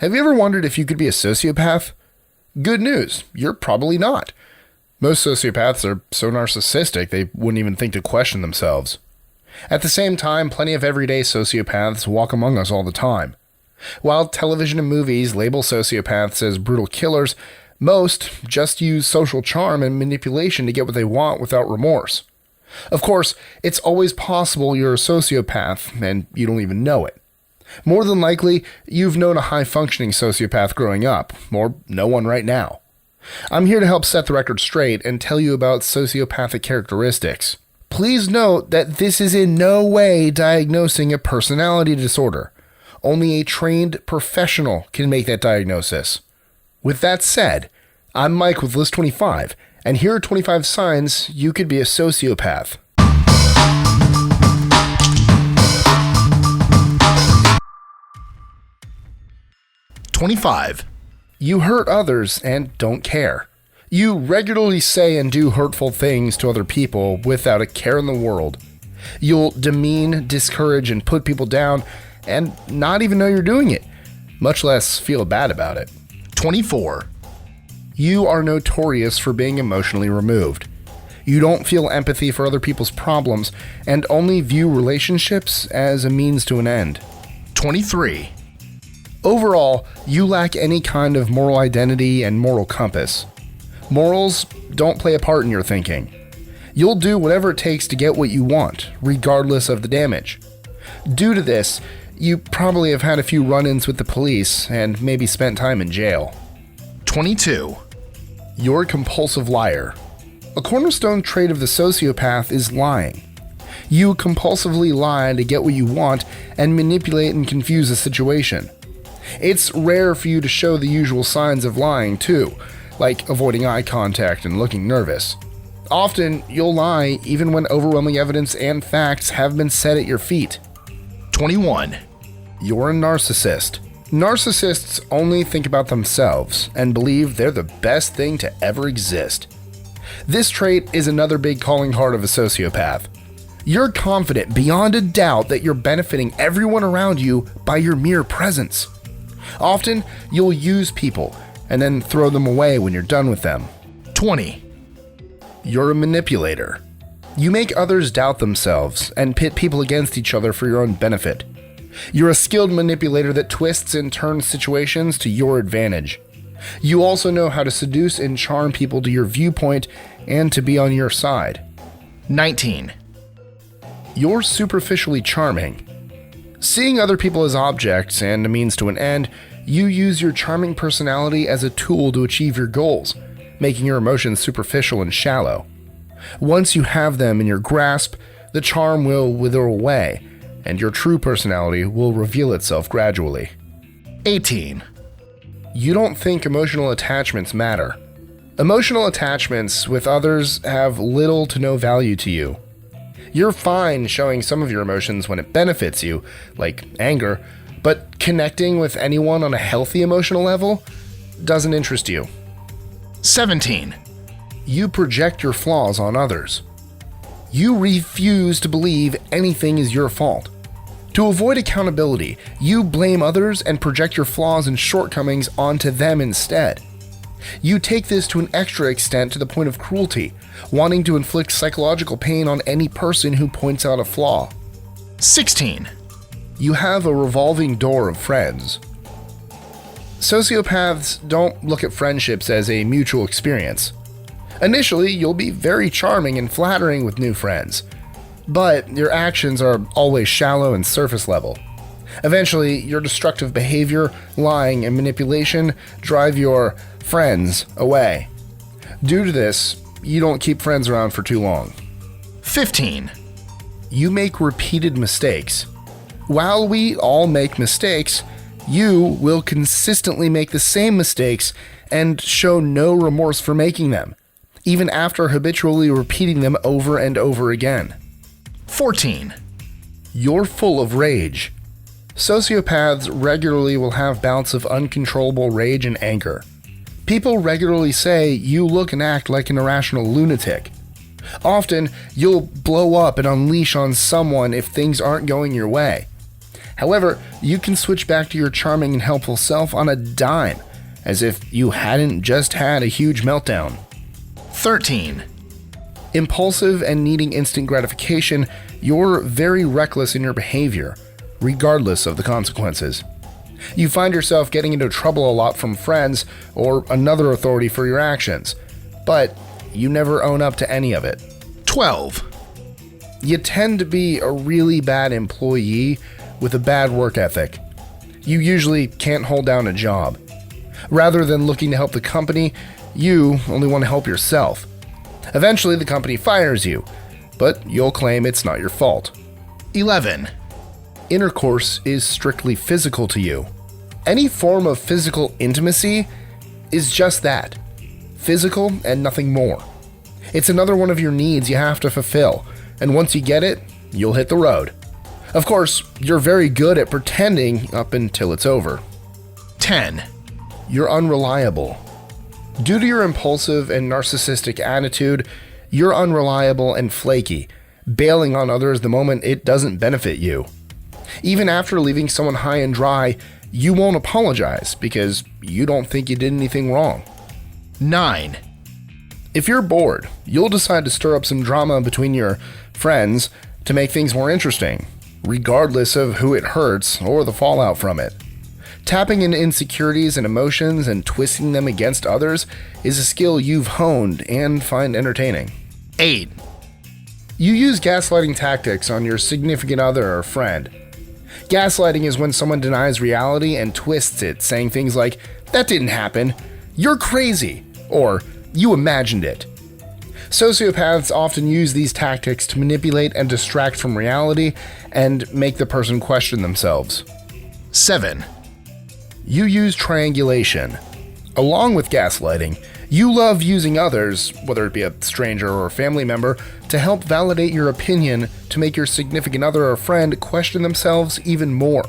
Have you ever wondered if you could be a sociopath? Good news, you're probably not. Most sociopaths are so narcissistic they wouldn't even think to question themselves. At the same time, plenty of everyday sociopaths walk among us all the time. While television and movies label sociopaths as brutal killers, most just use social charm and manipulation to get what they want without remorse. Of course, it's always possible you're a sociopath and you don't even know it. More than likely, you've known a high-functioning sociopath growing up, or know one right now. I'm here to help set the record straight and tell you about sociopathic characteristics. Please note that this is in no way diagnosing a personality disorder. Only a trained professional can make that diagnosis. With that said, I'm Mike with List 25, and here are 25 signs you could be a sociopath. 25. You hurt others and don't care. You regularly say and do hurtful things to other people without a care in the world. You'll demean, discourage, and put people down and not even know you're doing it, much less feel bad about it. 24. You are notorious for being emotionally removed. You don't feel empathy for other people's problems and only view relationships as a means to an end. 23. Overall, you lack any kind of moral identity and moral compass. Morals don't play a part in your thinking. You'll do whatever it takes to get what you want, regardless of the damage. Due to this, you probably have had a few run-ins with the police and maybe spent time in jail. 22. You're a compulsive liar. A cornerstone trait of the sociopath is lying. You compulsively lie to get what you want and manipulate and confuse a situation. It's rare for you to show the usual signs of lying too, like avoiding eye contact and looking nervous. Often, you'll lie even when overwhelming evidence and facts have been set at your feet. 21. You're a narcissist. Narcissists only think about themselves and believe they're the best thing to ever exist. This trait is another big calling card of a sociopath. You're confident beyond a doubt that you're benefiting everyone around you by your mere presence. Often, you'll use people and then throw them away when you're done with them. 20. You're a manipulator. You make others doubt themselves and pit people against each other for your own benefit. You're a skilled manipulator that twists and turns situations to your advantage. You also know how to seduce and charm people to your viewpoint and to be on your side. 19. You're superficially charming. Seeing other people as objects and a means to an end, you use your charming personality as a tool to achieve your goals, making your emotions superficial and shallow. Once you have them in your grasp, the charm will wither away, and your true personality will reveal itself gradually. 18. You don't think emotional attachments matter. Emotional attachments with others have little to no value to you. You're fine showing some of your emotions when it benefits you, like anger, but connecting with anyone on a healthy emotional level doesn't interest you. 17. You project your flaws on others. You refuse to believe anything is your fault. To avoid accountability, you blame others and project your flaws and shortcomings onto them instead. You take this to an extra extent to the point of cruelty, wanting to inflict psychological pain on any person who points out a flaw. 16. You have a revolving door of friends. Sociopaths don't look at friendships as a mutual experience. Initially, you'll be very charming and flattering with new friends, but your actions are always shallow and surface level. Eventually, your destructive behavior, lying, and manipulation drive your friends away. Due to this, you don't keep friends around for too long. 15. You make repeated mistakes. While we all make mistakes, you will consistently make the same mistakes and show no remorse for making them, even after habitually repeating them over and over again. 14. You're full of rage. Sociopaths regularly will have bouts of uncontrollable rage and anger. People regularly say you look and act like an irrational lunatic. Often, you'll blow up and unleash on someone if things aren't going your way. However, you can switch back to your charming and helpful self on a dime, as if you hadn't just had a huge meltdown. 13. Impulsive and needing instant gratification, you're very reckless in your behavior, regardless of the consequences. You find yourself getting into trouble a lot from friends or another authority for your actions, but you never own up to any of it. 12. You tend to be a really bad employee with a bad work ethic. You usually can't hold down a job. Rather than looking to help the company, you only want to help yourself. Eventually, the company fires you, but you'll claim it's not your fault. 11. Intercourse is strictly physical to you. Any form of physical intimacy is just that. Physical and nothing more. It's another one of your needs you have to fulfill, and once you get it, you'll hit the road. Of course, you're very good at pretending up until it's over. 10. You're unreliable. Due to your impulsive and narcissistic attitude, you're unreliable and flaky, bailing on others the moment it doesn't benefit you. Even after leaving someone high and dry, you won't apologize because you don't think you did anything wrong. 9. If you're bored, you'll decide to stir up some drama between your friends to make things more interesting, regardless of who it hurts or the fallout from it. Tapping into insecurities and emotions and twisting them against others is a skill you've honed and find entertaining. 8. You use gaslighting tactics on your significant other or friend. Gaslighting is when someone denies reality and twists it, saying things like, "That didn't happen," "You're crazy," or "You imagined it." Sociopaths often use these tactics to manipulate and distract from reality and make the person question themselves. 7. You use triangulation. Along with gaslighting, you love using others, whether it be a stranger or a family member, to help validate your opinion to make your significant other or friend question themselves even more.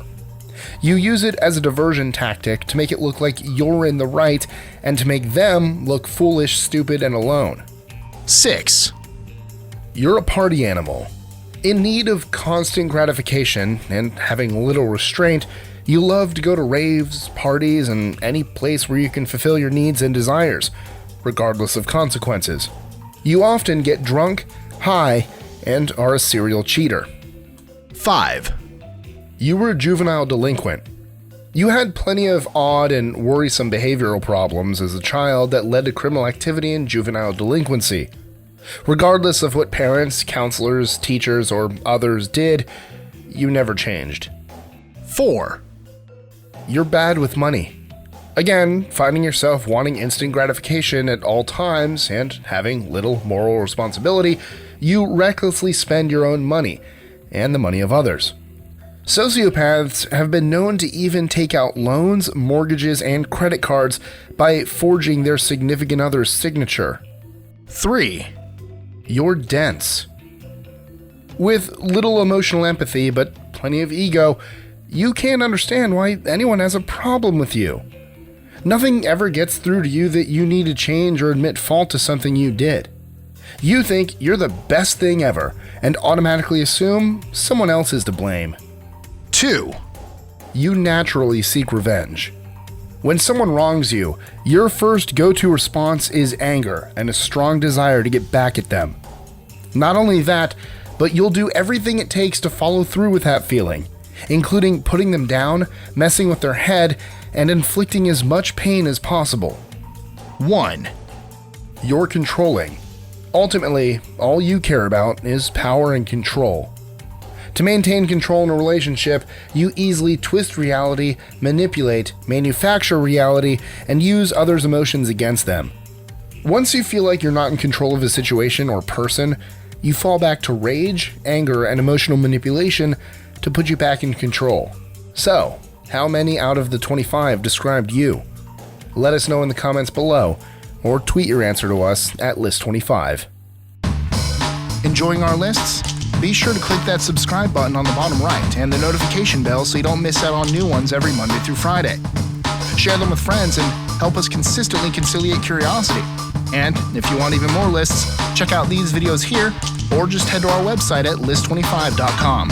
You use it as a diversion tactic to make it look like you're in the right and to make them look foolish, stupid, and alone. 6. You're a party animal. In need of constant gratification and having little restraint, you love to go to raves, parties, and any place where you can fulfill your needs and desires, regardless of consequences. You often get drunk, high, and are a serial cheater. 5. You were a juvenile delinquent. You had plenty of odd and worrisome behavioral problems as a child that led to criminal activity and juvenile delinquency. Regardless of what parents, counselors, teachers, or others did, you never changed. 4. You're bad with money. Again, finding yourself wanting instant gratification at all times and having little moral responsibility, you recklessly spend your own money and the money of others. Sociopaths have been known to even take out loans, mortgages, and credit cards by forging their significant other's signature. 3. You're dense. With little emotional empathy but plenty of ego, you can't understand why anyone has a problem with you. Nothing ever gets through to you that you need to change or admit fault to something you did. You think you're the best thing ever and automatically assume someone else is to blame. 2. You naturally seek revenge. When someone wrongs you, your first go-to response is anger and a strong desire to get back at them. Not only that, but you'll do everything it takes to follow through with that feeling, including putting them down, messing with their head, and inflicting as much pain as possible. 1. You're controlling. Ultimately, all you care about is power and control. To maintain control in a relationship, you easily twist reality, manipulate, manufacture reality, and use others' emotions against them. Once you feel like you're not in control of a situation or person, you fall back to rage, anger, and emotional manipulation to put you back in control. So, how many out of the 25 described you? Let us know in the comments below, or tweet your answer to us at list25. Enjoying our lists? Be sure to click that subscribe button on the bottom right and the notification bell so you don't miss out on new ones every Monday through Friday. Share them with friends and help us consistently conciliate curiosity. And if you want even more lists, check out these videos here or just head to our website at list25.com.